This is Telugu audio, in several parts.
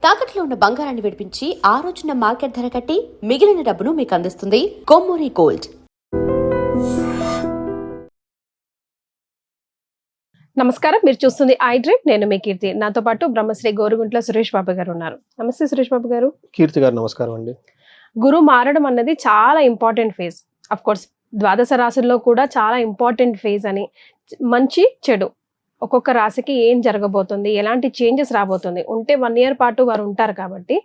తాకట్లో ఉన్న బంగారాన్ని విడిపించి ఆ రోజున మార్కెట్ ధర కట్టి మిగిలిన డబ్బును మీకు అందిస్తుంది కొమ్మూరి గోల్డ్. నమస్కారం, మీరు చూస్తుంది ఐ డ్రీమ్. నేను మీ కీర్తి. నాతో పాటు బ్రహ్మశ్రీ గోరుగుంట్ల సురేష్ బాబు గారు ఉన్నారు. నమస్తే సురేష్ బాబు గారు. కీర్తి గారు నమస్కారం అండి. గురువు మారడం అన్నది చాలా ఇంపార్టెంట్ ఫేజ్. అఫ్ కోర్స్ ద్వాదశ రాశుల్లో కూడా చాలా ఇంపార్టెంట్ ఫేజ్ అని, మంచి చెడు ఒక్కొక్క రాశికి ఏం జరగబోతుంది, ఎలాంటి చేంజెస్ రాబోతుంది, ఉంటే 1 year పాటు వారు ఉంటారు కాబట్టి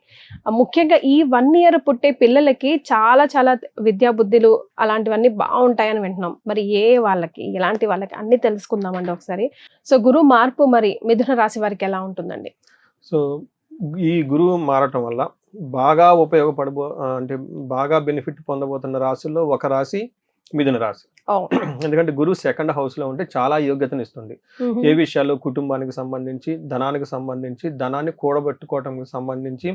ముఖ్యంగా ఈ 1 year పుట్టే పిల్లలకి చాలా చాలా విద్యా బుద్ధులు అలాంటివన్నీ బాగుంటాయని వింటున్నాం. మరి వాళ్ళకి ఎలాంటి వాళ్ళకి అన్ని తెలుసుకుందామండి ఒకసారి. సో గురువు మార్పు మరి మిథున రాశి వారికి ఎలా ఉంటుందండి? సో ఈ గురువు మారటం వల్ల బాగా అంటే బాగా బెనిఫిట్ పొందబోతున్న రాశుల్లో ఒక రాశి మిథున రాశి. ఎందుకంటే గురువు 2nd house లో ఉంటే చాలా యోగ్యతను ఇస్తుంది. ఏ విషయాల్లో కుటుంబానికి సంబంధించి, ధనానికి సంబంధించి, ధనాన్ని కూడబెట్టుకోవటానికి సంబంధించి,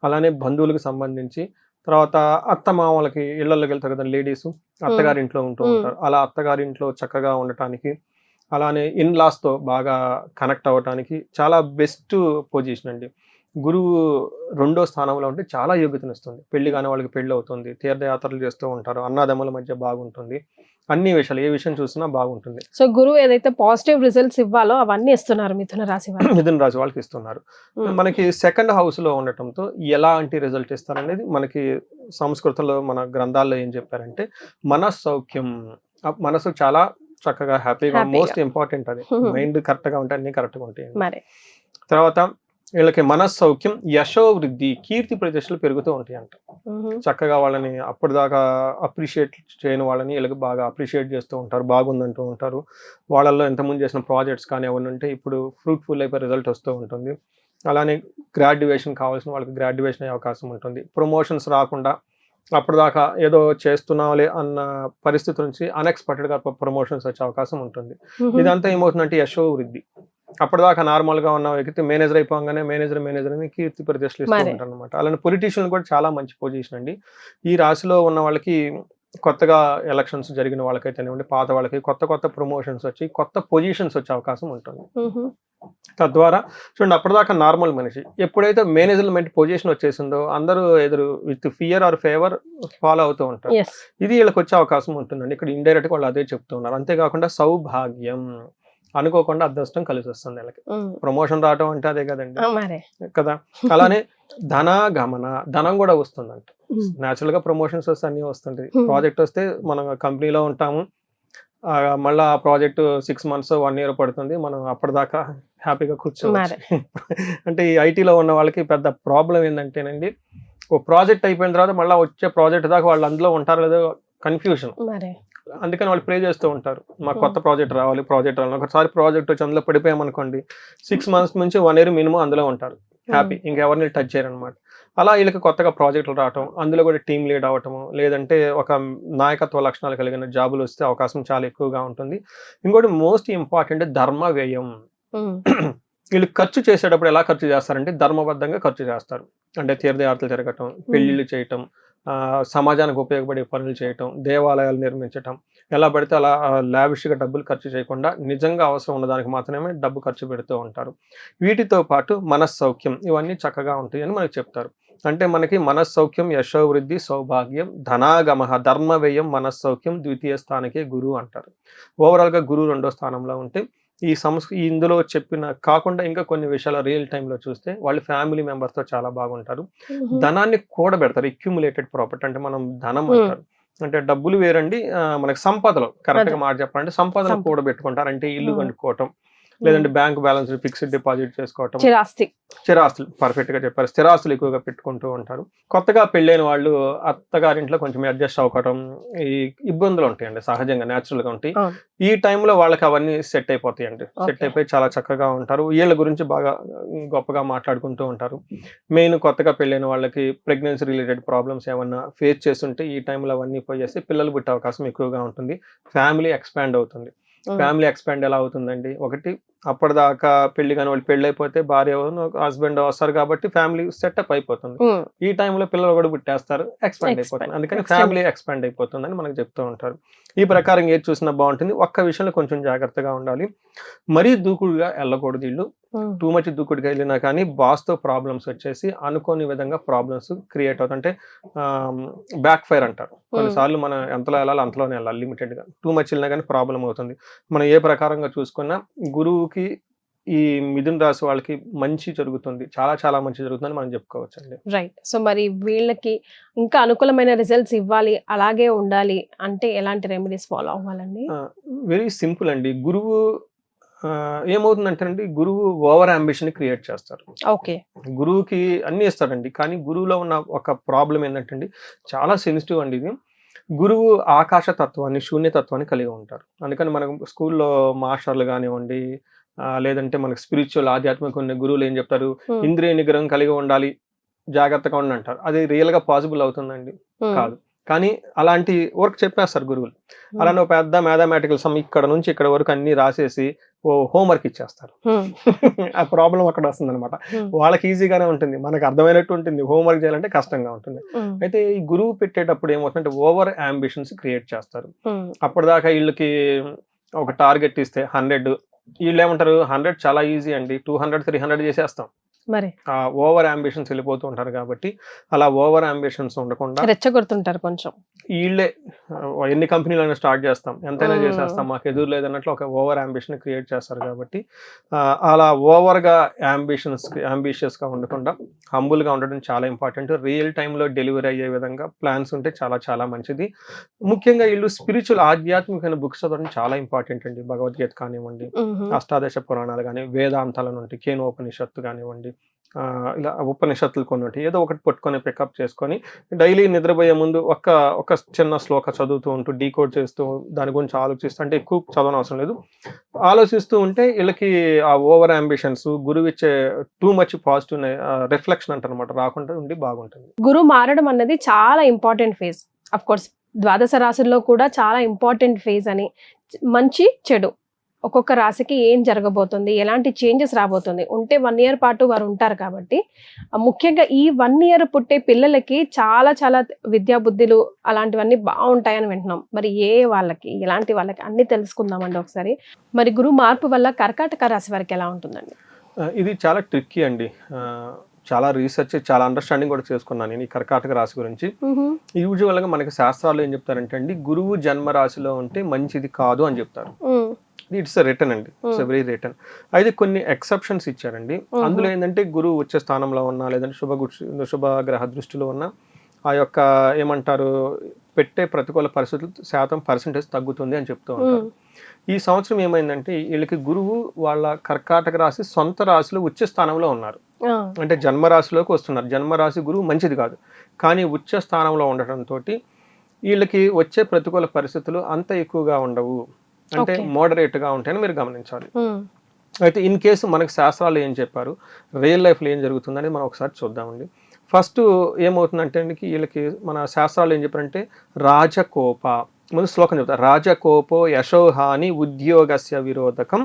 అలానే బంధువులకు సంబంధించి, తర్వాత అత్త మామలకి ఇళ్లలోకి వెళ్తారు కదా లేడీస్, అత్తగారింట్లో ఉంటూ ఉంటారు. అలా అత్తగారింట్లో చక్కగా ఉండటానికి, అలానే తో బాగా కనెక్ట్ అవ్వటానికి చాలా బెస్ట్ పొజిషన్ అండి. గురువు 2వ స్థానంలో ఉంటే చాలా యోగ్యతను ఇస్తుంది. పెళ్లి కాని వాళ్ళకి పెళ్లి అవుతుంది, తీర్థయాత్రలు చేస్తూ ఉంటారు, అన్నదమ్ముల మధ్య బాగుంటుంది, అన్ని విషయాలు ఏ విషయం చూసినా బాగుంటుంది. సో గురువు ఏదైతే పాజిటివ్ రిజల్ట్స్ ఇవ్వాలో అవన్నీ ఇస్తున్నారు మిథున రాశి వాళ్ళు. మిథున రాశి వాళ్ళకి ఇస్తున్నారు. మనకి 2nd house లో ఉండటంతో ఎలాంటి రిజల్ట్ ఇస్తారనేది మనకి సంస్కృతంలో మన గ్రంథాల్లో ఏం చెప్పారంటే మనస్సౌఖ్యం. మనసు చాలా చక్కగా హ్యాపీగా, మోస్ట్ ఇంపార్టెంట్ అది. మైండ్ కరెక్ట్ గా ఉంటే అన్ని కరెక్ట్ గా ఉంటాయి. తర్వాత వీళ్ళకి మనస్సౌఖ్యం, యశో వృద్ధి, కీర్తి ప్రతిష్టలు పెరుగుతూ ఉంటాయి అంట. చక్కగా వాళ్ళని అప్పటిదాకా అప్రిషియేట్ చేయని వాళ్ళని వీళ్ళకి బాగా అప్రిషియేట్ చేస్తూ ఉంటారు, బాగుందంటూ ఉంటారు. వాళ్ళల్లో ఎంతమంది చేసిన ప్రాజెక్ట్స్ కానీ అవన్నీ ఉంటే ఇప్పుడు ఫ్రూట్ఫుల్ అయిపోయి రిజల్ట్ వస్తూ ఉంటుంది. అలానే గ్రాడ్యుయేషన్ కావాల్సిన వాళ్ళకి గ్రాడ్యుయేషన్ అయ్యే అవకాశం ఉంటుంది. ప్రమోషన్స్ రాకుండా అప్పటిదాకా ఏదో చేస్తున్నాంలే అన్న పరిస్థితి నుంచి అన్ఎక్స్పెక్టెడ్ గా ప్రమోషన్స్ వచ్చే అవకాశం ఉంటుంది. ఇదంతా ఏమవుతుందంటే యశో వృద్ధి. అప్పటిదాకా నార్మల్ గా ఉన్న వ్యక్తి మేనేజర్ అయిపోగానే మేనేజర్ అని కీర్తి ప్రతిష్టలు ఇస్తూ ఉంటారు అనమాట. అలానే పొలిటీషియన్ కూడా చాలా మంచి పొజిషన్ అండి. ఈ రాశిలో ఉన్న వాళ్ళకి కొత్తగా ఎలక్షన్స్ జరిగిన వాళ్ళకైతేనేవ్వండి, పాత వాళ్ళకి కొత్త ప్రమోషన్స్ వచ్చి కొత్త పొజిషన్స్ వచ్చే అవకాశం ఉంటుంది. తద్వారా చూడండి, అప్పటిదాకా నార్మల్ మనిషి ఎప్పుడైతే మేనేజ్మెంట్ పొజిషన్ వచ్చేసిందో అందరూ ఎదురు with fear or favour follow అవుతూ ఉంటారు. ఇది వీళ్ళకి వచ్చే అవకాశం ఉంటుందండి. ఇక్కడ ఇండైరెక్ట్ గా వాళ్ళు అదే చెప్తున్నారు. అంతేకాకుండా సౌభాగ్యం, అనుకోకుండా అదృష్టం కలిసి వస్తుంది వీళ్ళకి. ప్రమోషన్ రావటం అంటే అదే కదండి కదా. అలానే ధనాగమన, ధనం కూడా వస్తుందంట. న్యాచురల్ గా ప్రమోషన్స్ వస్తే అన్ని వస్తుంటాయి. ప్రాజెక్ట్ వస్తే మనం కంపెనీలో ఉంటాము, మళ్ళీ ఆ ప్రాజెక్ట్ 6 months 1 year పడుతుంది, మనం అప్పటిదాకా హ్యాపీగా కూర్చోవచ్చు. అంటే ఈ ఐటీలో ఉన్న వాళ్ళకి పెద్ద ప్రాబ్లం ఏంటంటేనండి, ఓ ప్రాజెక్ట్ అయిపోయిన తర్వాత మళ్ళీ వచ్చే ప్రాజెక్ట్ దాకా వాళ్ళు అందులో ఉంటారో లేదో కన్ఫ్యూజన్. అందుకని వాళ్ళు ప్రే చేస్తూ ఉంటారు, మాకు కొత్త ప్రాజెక్ట్ రావాలి. ఒకసారి ప్రాజెక్ట్ వచ్చి అందులో పడిపోయామనుకోండి, 6 months నుంచి 1 year మినిమం అందులో ఉంటారు హ్యాపీ, ఇంకెవరిని టచ్ చేయరనమాట. అలా వీళ్ళకి కొత్తగా ప్రాజెక్టులు రావటం, అందులో కూడా టీమ్ లీడ్ అవటము, లేదంటే ఒక నాయకత్వ లక్షణాలు కలిగిన జాబులు వస్తే అవకాశం చాలా ఎక్కువగా ఉంటుంది. ఇంకోటి మోస్ట్ ఇంపార్టెంట్ ధర్మ వ్యయం. వీళ్ళు ఖర్చు చేసేటప్పుడు ఎలా ఖర్చు చేస్తారంటే ధర్మబద్ధంగా ఖర్చు చేస్తారు. అంటే తీర్థయాత్రలు జరగటం, పెళ్లిళ్ళు చేయటం, సమాజానికి ఉపయోగపడే పనులు చేయటం, దేవాలయాలు నిర్మించటం, ఎలా పడితే అలా లావిష్గా డబ్బులు ఖర్చు చేయకుండా నిజంగా అవసరం ఉన్నదానికి మాత్రమే డబ్బు ఖర్చు పెడుతూ ఉంటారు. వీటితో పాటు మనస్సౌఖ్యం, ఇవన్నీ చక్కగా ఉంటాయి అని మనకి చెప్తారు. అంటే మనకి మనస్సౌఖ్యం, యశోవృద్ధి, సౌభాగ్యం, ధనాగమ, ధర్మ వ్యయం, మనస్సౌఖ్యం, ద్వితీయ స్థానకే గురువు అంటారు. ఓవరాల్ గా గురువు 2వ స్థానంలో ఉంటే ఈ ఇందులో చెప్పిన కాకుండా ఇంకా కొన్ని విషయాలు రియల్ టైంలో చూస్తే వాళ్ళు ఫ్యామిలీ మెంబర్స్తో చాలా బాగుంటారు. ధనాన్ని కూడబెడతారు, అక్యుములేటెడ్ ప్రాపర్టీ అంటే మనం ధనం అంటారు. అంటే డబ్బులు వేరండి, మనకి సంపదలు కరెక్ట్ గా మాట చెప్పాలంటే సంపదలు కూడబెట్టుకుంటారు. అంటే ఇల్లు కొనుక్కోవటం, లేదంటే బ్యాంక్ బ్యాలెన్స్ ఫిక్స్డ్ డిపాజిట్ చేసుకోవటం, స్థిరాస్తులు పర్ఫెక్ట్ గా చెప్పారు, స్థిరాస్తులు ఎక్కువగా పెట్టుకుంటూ ఉంటారు. కొత్తగా పెళ్ళైన వాళ్ళు అత్తగారింట్లో కొంచెం అడ్జస్ట్ అవ్వడం, ఈ ఇబ్బందులు ఉంటాయండి, సహజంగా న్యాచురల్ గా ఉంటాయి. ఈ టైంలో వాళ్ళకి అవన్నీ సెట్ అయిపోతాయండి. సెట్ అయిపోయి చాలా చక్కగా ఉంటారు. వీళ్ళ గురించి బాగా గొప్పగా మాట్లాడుకుంటూ ఉంటారు. మెయిన్ కొత్తగా పెళ్ళైన వాళ్ళకి ప్రెగ్నెన్సీ రిలేటెడ్ ప్రాబ్లమ్స్ ఏమన్నా ఫేస్ చేస్తుంటే ఈ టైంలో అవన్నీ పోయేసి పిల్లలు పుట్టే అవకాశం ఎక్కువగా ఉంటుంది. ఫ్యామిలీ ఎక్స్పాండ్ అవుతుంది. ఫ్యామిలీ ఎక్స్పాండ్ ఎలా అవుతుందండి, ఒకటి అప్పటిదాకా పెళ్లి కాని వాళ్ళు పెళ్లి అయిపోతే భార్య హస్బెండ్ వస్తారు కాబట్టి ఫ్యామిలీ సెటప్ అయిపోతుంది. ఈ టైంలో పిల్లలు కూడా పుట్టేస్తారు, ఎక్స్పాండ్ అయిపోతుంది. అందుకని ఫ్యామిలీ ఎక్స్పాండ్ అయిపోతుందని మనకు చెప్తూ ఉంటారు. ఈ ప్రకారం ఏది చూసినా బాగుంటుంది. ఒక్క విషయంలో కొంచెం జాగ్రత్తగా ఉండాలి. మరీ దూకుడుగా వెళ్ళకూడదు ఇల్లు. టూ మచ్ దూకుడుగా వెళ్ళినా కానీ బాస్తో ప్రాబ్లమ్స్ వచ్చేసి అనుకోని విధంగా ప్రాబ్లమ్స్ క్రియేట్ అవుతాయి. అంటే బ్యాక్ ఫైర్ అంటారు. కొన్నిసార్లు మనం ఎంతలో వెళ్ళాలి అంతలోనే వెళ్ళాలి, లిమిటెడ్ గా. టూ మచ్ వెళ్ళినా కానీ ప్రాబ్లం అవుతుంది. మనం ఏ ప్రకారంగా చూసుకున్నా గురువుకి ఈ మిథున రాశి వాళ్ళకి మంచి జరుగుతుంది, చాలా చాలా మంచి జరుగుతుందని మనం చెప్పుకోవచ్చు అండి. రైట్. సో మరి వీళ్ళకి ఇంకా అనుకూలమైన రిజల్ట్స్ ఇవ్వాలి, అలాగే ఉండాలి అంటే ఎలాంటి రెమెడీస్ ఫాలో అవ్వాలండి? వెరీ సింపుల్ అండి. గురువు ఏమవుతుందంటే గురువు ఓవర్ అంబిషన్ క్రియేట్ చేస్తారు. ఓకే. గురువుకి అన్ని ఇస్తాడండి, కానీ గురువులో ఉన్న ఒక ప్రాబ్లం ఏంటంటే చాలా సెన్సిటివ్ అండి ఇది. గురువు ఆకాశ తత్వాన్ని, శూన్యతత్వాన్ని కలిగి ఉంటారు. అందుకని మనకు స్కూల్లో మాస్టర్లు కానివ్వండి, లేదంటే మనకు స్పిరిచువల్ ఆధ్యాత్మిక ఉన్న గురువులు ఏం చెప్తారు, ఇంద్రియ నిగ్రహం కలిగి ఉండాలి, జాగ్రత్తగా ఉండి అంటారు. అది రియల్ గా పాసిబుల్ అవుతుందండి? కాదు. కానీ అలాంటి వర్క్ చెప్పేస్తారు గురువులు. అలానే ఒక పెద్ద మ్యాథమెటికల్ సమ్ ఇక్కడ నుంచి ఇక్కడ వరకు అన్ని రాసేసి హోంవర్క్ ఇచ్చేస్తారు. ఆ ప్రాబ్లం అక్కడ వస్తుంది అనమాట. వాళ్ళకి ఈజీగానే ఉంటుంది, మనకు అర్థమైనట్టు ఉంటుంది, హోంవర్క్ చేయాలంటే కష్టంగా ఉంటుంది. అయితే ఈ గురువు పెట్టేటప్పుడు ఏమవుతుందంటే ఓవర్ అంబిషన్స్ క్రియేట్ చేస్తారు. అప్పటిదాకా వీళ్ళకి ఒక టార్గెట్ ఇస్తే 100, వీళ్ళు ఏమంటారు 100 చాలా ఈజీ అండి, 200 300 చేసేస్తాం. మరి ఓవర్ అంబిషన్స్ వెళ్ళిపోతూ ఉంటారు. కాబట్టి అలా ఓవర్ అంబిషన్స్ ఉండకుండా రెచ్చగొడుతుంటారు కొంచెం. వీళ్ళే ఎన్ని కంపెనీలైనా స్టార్ట్ చేస్తాం, ఎంతైనా చేసేస్తాం, మాకు ఎదురు లేదన్నట్లు ఒక ఓవర్ అంబిషన్ క్రియేట్ చేస్తారు. కాబట్టి అలా ఓవర్ గా అంబిషియస్ గా ఉండకుండా హంబుల్ గా ఉండడం చాలా ఇంపార్టెంట్. రియల్ టైంలో డెలివరీ అయ్యే విధంగా ప్లాన్స్ ఉంటే చాలా చాలా మంచిది. ముఖ్యంగా వీళ్ళు స్పిరిచువల్ ఆధ్యాత్మికమైన బుక్స్ చదవడం చాలా ఇంపార్టెంట్ అండి. భగవద్గీత కానివ్వండి, అష్టాదశ పురాణాలు కానీ, వేదాంతాల నుండి కేనోపనిషత్తు కానివ్వండి, ఇలా ఉపనిషత్తులు కొన్ని ఉంటాయి. ఏదో ఒకటి పట్టుకొని పికప్ చేసుకొని డైలీ నిద్రపోయే ముందు ఒక చిన్న శ్లోక చదువుతూ ఉంటూ డీకోడ్ చేస్తూ దాని గురించి ఆలోచిస్తూ, అంటే ఎక్కువ చదవనవసరం లేదు, ఆలోచిస్తూ ఉంటే వీళ్ళకి ఆ ఓవర్ అంబిషన్స్, గురువు ఇచ్చే టూ మచ్ పాజిటివ్ రిఫ్లెక్షన్ అంటారు అనమాట, రాకుండా ఉండి బాగుంటుంది. గురువు మారడం అన్నది చాలా ఇంపార్టెంట్ ఫేజ్. అఫ్ కోర్స్ ద్వాదశ రాశుల్లో కూడా చాలా ఇంపార్టెంట్ ఫేజ్ అని. మంచి చెడు ఒక్కొక్క రాశికి ఏం జరగబోతుంది, ఎలాంటి చేంజెస్ రాబోతుంది, ఉంటే 1 year పాటు వారు ఉంటారు. కాబట్టి ముఖ్యంగా ఈ 1 year పుట్టే పిల్లలకి చాలా చాలా విద్యా బుద్ధులు అలాంటివన్నీ బాగుంటాయని వింటున్నాం. మరి వాళ్ళకి ఎలాంటి వాళ్ళకి అన్ని తెలుసుకుందామండి ఒకసారి. మరి గురువు మార్పు వల్ల కర్కాటక రాశి వారికి ఎలా ఉంటుందండి? ఇది చాలా ట్రిక్కీ అండి. చాలా రీసెర్చ్, చాలా అండర్స్టాండింగ్ కూడా చేసుకున్నాను నేను ఈ కర్కాటక రాశి గురించి. యూజువల్ గా మనకి శాస్త్రాలు ఏం చెప్తారంటే అండి, గురువు జన్మ రాశిలో ఉంటే మంచిది కాదు అని చెప్తారు. ఇట్స్ రిటర్న్ అండి, ఇట్స్ వెరీ రిటర్న్. అయితే కొన్ని ఎక్సెప్షన్స్ ఇచ్చారండి. అందులో ఏంటంటే గురువు వచ్చే స్థానంలో ఉన్నా, లేదంటే శుభ గ్రహ దృష్టిలో ఉన్న ఆ యొక్క ఏమంటారు పెట్టే ప్రతికూల పరిస్థితులు పర్సెంటేజ్ తగ్గుతుంది అని చెప్తూ ఉంటారు. ఈ సంవత్సరం ఏమైందంటే వీళ్ళకి గురువు వాళ్ళ కర్కాటక రాశి సొంత రాశిలో ఉచ్చ స్థానంలో ఉన్నారు. అంటే జన్మరాశిలోకి వస్తున్నారు. జన్మరాశి గురువు మంచిది కాదు, కానీ ఉచ్చ స్థానంలో ఉండటంతో వీళ్ళకి వచ్చే ప్రతికూల పరిస్థితులు అంత ఎక్కువగా ఉండవు, అంటే మోడరేట్ గా ఉంటాయని మీరు గమనించాలి. అయితే ఇన్ కేసు మనకు శాస్త్రాలు ఏం చెప్పారు, రియల్ లైఫ్ లో ఏం జరుగుతుందని మనం ఒకసారి చూద్దామండి. ఫస్ట్ ఏమవుతుందంటే వీళ్ళకి మన శాస్త్రాలు ఏం చెప్పారంటే రాజకోప, ముందు శ్లోకం చెప్తారు, రాజకోపో యశోహాని ఉద్యోగస్య విరోధకం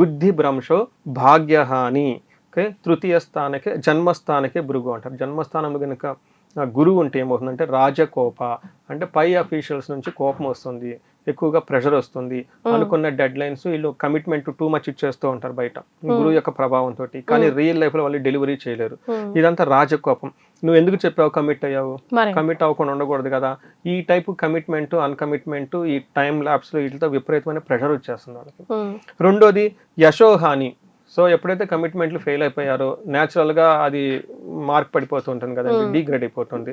బుద్ధి భ్రంశో భాగ్యహాని. ఓకే, తృతీయ స్థానకే జన్మస్థానకే భృగు అంటారు. జన్మస్థానంలో కనుక గురువు ఉంటే ఏమవుతుందంటే రాజకోప అంటే పై అఫీషియల్స్ నుంచి కోపం వస్తుంది, ఎక్కువగా ప్రెషర్ వస్తుంది, అనుకున్న డెడ్ లైన్స్ వీళ్ళు కమిట్మెంట్ టూ మచ్ ఇచ్చేస్తూ ఉంటారు బయట గురువు యొక్క ప్రభావంతో. కానీ రియల్ లైఫ్ లో వాళ్ళు డెలివరీ చేయలేరు. ఇదంతా రాజకోపం. నువ్వు ఎందుకు చెప్పావు కమిట్ అయ్యావు, కమిట్ అవ్వకుండా ఉండకూడదు కదా. ఈ టైప్ కమిట్మెంట్ అన్కమిట్మెంట్ ఈ టైం ల్యాబ్స్ లో వీటితో విపరీతమైన ప్రెషర్ వచ్చేస్తుంది వాళ్ళకి. రెండోది యశోహాని. సో ఎప్పుడైతే కమిట్మెంట్లు ఫెయిల్ అయిపోయారో న్యాచురల్ గా అది మార్క్ పడిపోతూ ఉంటుంది కదండి, డీగ్రేడ్ అయిపోతుంది,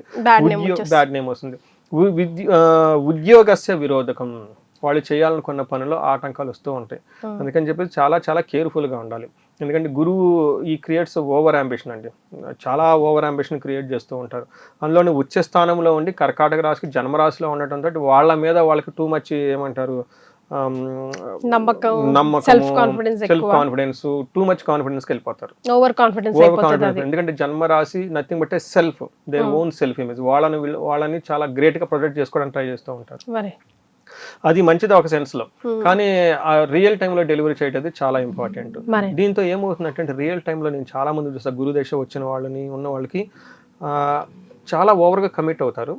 బ్యాడ్ నేమ్ వస్తుంది. ఉద్యోగస్య విరోధకం, వాళ్ళు చేయాలనుకున్న పనుల్లో ఆటంకాలు వస్తూ ఉంటాయి. అందుకని చెప్పి చాలా చాలా కేర్ఫుల్ గా ఉండాలి. ఎందుకంటే గురువు ఈ క్రియేట్స్ ఓవర్ అంబిషన్ అండి, చాలా ఓవర్ అంబిషన్ క్రియేట్ చేస్తూ ఉంటారు. అందులోని ఉచ్చ స్థానంలో ఉండి కర్కాటక రాశికి జన్మరాశిలో ఉండటంతో వాళ్ళ మీద వాళ్ళకి టూ మచ్ ఏమంటారు నమ్మకం, self confidence, too much confidence వెళ్ళిపోతారు, ఓవర్ కాన్ఫిడెన్స్. ఎందుకంటే జన్మ రాశి nothing but self, their own self image. వాళ్ళని చాలా గ్రేట్ గా ప్రొజెక్ట్ చేసుకోవడానికి ట్రై చేస్తూ ఉంటారు. అది మంచిది ఒక సెన్స్ లో, కానీ ఆ రియల్ టైంలో డెలివరీ చేయటది చాలా ఇంపార్టెంట్. మరి దీంతో ఏమవుతుందంటే రియల్ టైంలో నేను చాలా మంది చూస్తా గురుదశ వచ్చిన వాళ్ళని ఉన్న వాళ్ళకి చాలా ఓవర్గా కమిట్ అవుతారు.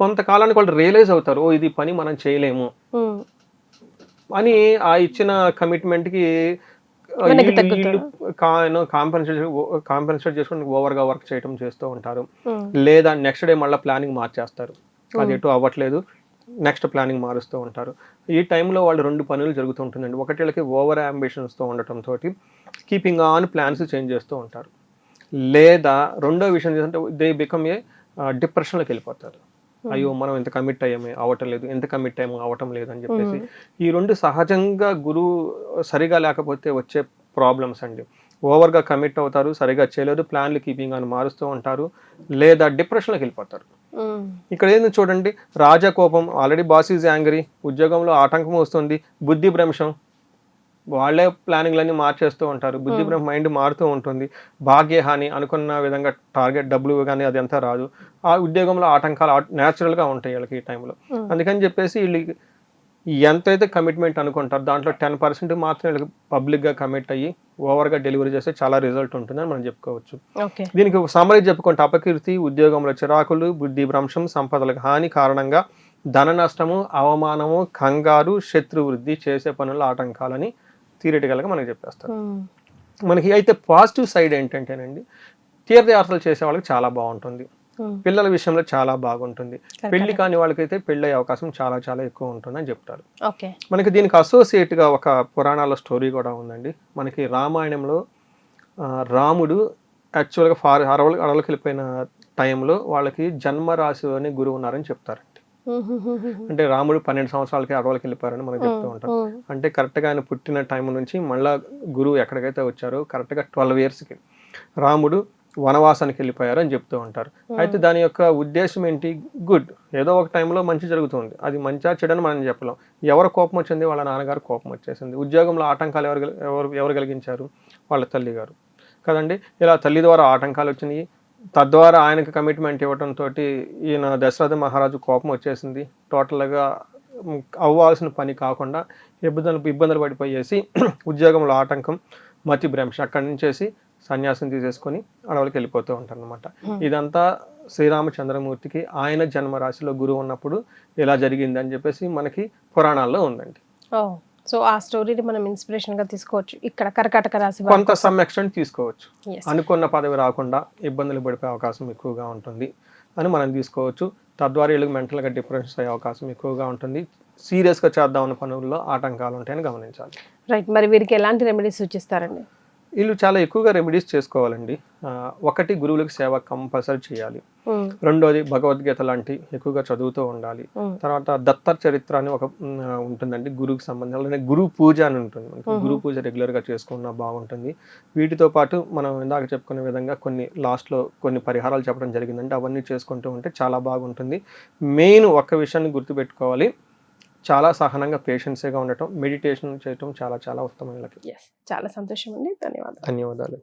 కొంతకాలానికి వాళ్ళు రియలైజ్ అవుతారు, ఓ ఇది పని మనం చేయలేము అని. ఆ ఇచ్చిన కమిట్మెంట్కి కాంపెన్సేట్ చేసుకుని ఓవర్గా వర్క్ చేయడం చేస్తూ ఉంటారు. లేదా నెక్స్ట్ డే మళ్ళీ ప్లానింగ్ మార్చేస్తారు, అది ఎటు అవ్వట్లేదు, నెక్స్ట్ ప్లానింగ్ మారుస్తూ ఉంటారు. ఈ టైంలో వాళ్ళు 2 పనులు జరుగుతుంటుందండి. ఒకటి వీళ్ళకి ఓవర్ అంబిషన్స్తో ఉండటంతో కీపింగ్ ఆన్ ప్లాన్స్ చేంజ్ చేస్తూ ఉంటారు. లేదా రెండో విషయం ఏంటంటే దే బికమ్ ఏ డిప్రెషన్లోకి వెళ్ళిపోతారు. అయ్యో మనం ఎంత కమిట్ అయ్యామే అవటం లేదు, ఎంత కమిట్ అయ్యామో అవటం లేదు అని చెప్పేసి. ఈ 2 సహజంగా గురువు సరిగా లేకపోతే వచ్చే ప్రాబ్లమ్స్ అండి. ఓవర్గా కమిట్ అవుతారు, సరిగా చేయలేదు, ప్లాన్లు కీపింగ్ అని మారుస్తూ ఉంటారు, లేదా డిప్రెషన్లోకి వెళ్ళిపోతారు. ఇక్కడ ఏంది చూడండి, రాజా కోపం, ఆల్రెడీ బాస్ ఈజ్ యాంగ్రీ, ఉద్యోగంలో ఆటంకం వస్తుంది, బుద్ధి భ్రంశం, వాళ్ళే ప్లానింగ్లన్నీ మార్చేస్తూ ఉంటారు, బుద్ధి భ్రంశం, మైండ్ మారుతూ ఉంటుంది, భాగ్యహాని, అనుకున్న విధంగా టార్గెట్ డబ్బులు కానీ అది అంతా రాదు, ఆ ఉద్యోగంలో ఆటంకాలు న్యాచురల్గా ఉంటాయి వీళ్ళకి ఈ టైంలో. అందుకని చెప్పేసి వీళ్ళకి ఎంతైతే కమిట్మెంట్ అనుకుంటారు దాంట్లో 10% మాత్రం వీళ్ళకి పబ్లిక్గా కమిట్ అయ్యి ఓవర్గా డెలివరీ చేస్తే చాలా రిజల్ట్ ఉంటుందని మనం చెప్పుకోవచ్చు. దీనికి ఒక సమరీ చెప్పుకుంటే అపకీర్తి, ఉద్యోగంలో చిరాకులు, బుద్ధి భ్రంశం, సంపదలకు హాని కారణంగా ధన నష్టము, అవమానము, కంగారు, శత్రు వృద్ధి, చేసే పనుల ఆటంకాలని థియరిటికల్గా మనకి చెప్పేస్తారు. మనకి అయితే పాజిటివ్ సైడ్ ఏంటంటేనండి, తీర్థయాత్రలు చేసే వాళ్ళకి చాలా బాగుంటుంది, పిల్లల విషయంలో చాలా బాగుంటుంది, పెళ్లి కాని వాళ్ళకైతే పెళ్లి అయ్యే అవకాశం చాలా చాలా ఎక్కువ ఉంటుందని చెప్తారు. మనకి దీనికి అసోసియేట్ గా ఒక పురాణాల స్టోరీ కూడా ఉందండి. మనకి రామాయణంలో రాముడు యాక్చువల్గా అడవులకు వెళ్ళిపోయిన టైంలో వాళ్ళకి జన్మరాశి అనే గురువు ఉన్నారని చెప్తారండి. అంటే రాముడు 12 సంవత్సరాలకి అడవులకు వెళ్ళిపోయారని మనకు చెప్తూ ఉంటాం. అంటే కరెక్ట్గా ఆయన పుట్టిన టైం నుంచి మళ్ళా గురువు ఎక్కడికైతే వచ్చారో కరెక్ట్గా 12 yearsకి రాముడు వనవాసానికి వెళ్ళిపోయారు అని చెప్తూ ఉంటారు. అయితే దాని యొక్క ఉద్దేశం ఏంటి? గుడ్, ఏదో ఒక టైంలో మంచి జరుగుతుంది, అది మంచిగా చెడని మనం చెప్పలేం. ఎవరు కోపం వచ్చింది? వాళ్ళ నాన్నగారు కోపం వచ్చేసింది. ఉద్యోగంలో ఆటంకాలు ఎవరు కలిగించారు? వాళ్ళ తల్లి గారు కదండి. ఇలా తల్లి ద్వారా ఆటంకాలు వచ్చినాయి, తద్వారా ఆయనకు కమిట్మెంట్ ఇవ్వడంతో ఈయన దశరథ మహారాజు కోపం వచ్చేసింది. టోటల్గా అవ్వాల్సిన పని కాకుండా ఇబ్బందులు పడిపోయేసి ఉద్యోగంలో ఆటంకం, మతి భ్రంశ, అక్కడి నుంచేసి సన్యాసం తీసేసుకొని అడవులకు వెళ్ళిపోతూ ఉంటారు అనమాట. ఇదంతా శ్రీరామచంద్రమూర్తికి ఆయన జన్మరాశిలో గురువు ఉన్నప్పుడు ఇలా జరిగింది అని చెప్పేసి మనకి పురాణాల్లో ఉందండి. సో ఆ స్టోరీని మనం ఇన్స్పిరేషన్ గా తీసుకోవచ్చు. ఇక్కడ కర్కాటక రాశి కొంత సమ్ ఎక్స్టెంట్ తీసుకోవచ్చు. అనుకున్న పదవి రాకుండా ఇబ్బందులు పడిపోయే అవకాశం ఎక్కువగా ఉంటుంది అని మనం తీసుకోవచ్చు. తద్వారా వీళ్ళకి మెంటల్గా డిప్రెషన్ అయ్యే అవకాశం ఎక్కువగా ఉంటుంది. సీరియస్గా చేద్దామన్న పనుల్లో ఆటంకాలు ఉంటాయని గమనించాలి. రైట్. మరి వీరికి ఎలాంటి రెమెడీస్ సూచిస్తారండి? వీళ్ళు చాలా ఎక్కువగా రెమెడీస్ చేసుకోవాలండి. ఒకటి, గురువులకు సేవ కంపల్సరీ చేయాలి. రెండోది, భగవద్గీత లాంటి ఎక్కువగా చదువుతూ ఉండాలి. తర్వాత దత్త చరిత్ర అని ఒక ఉంటుందండి గురువుకి సంబంధించిన, గురు పూజ అని ఉంటుంది. గురు పూజ రెగ్యులర్గా చేసుకున్నా బాగుంటుంది. వీటితో పాటు మనం ఇందాక చెప్పుకునే విధంగా కొన్ని లాస్ట్లో కొన్ని పరిహారాలు చెప్పడం జరిగిందంటే అవన్నీ చేసుకుంటూ ఉంటే చాలా బాగుంటుంది. మెయిన్ ఒక్క విషయాన్ని గుర్తుపెట్టుకోవాలి, చాలా సహనంగా పేషెన్స్గా ఉండటం, మెడిటేషన్ చేయటం చాలా చాలా ఉత్తమం. చాలా సంతోషం అండి. ధన్యవాదాలు. ధన్యవాదాలు.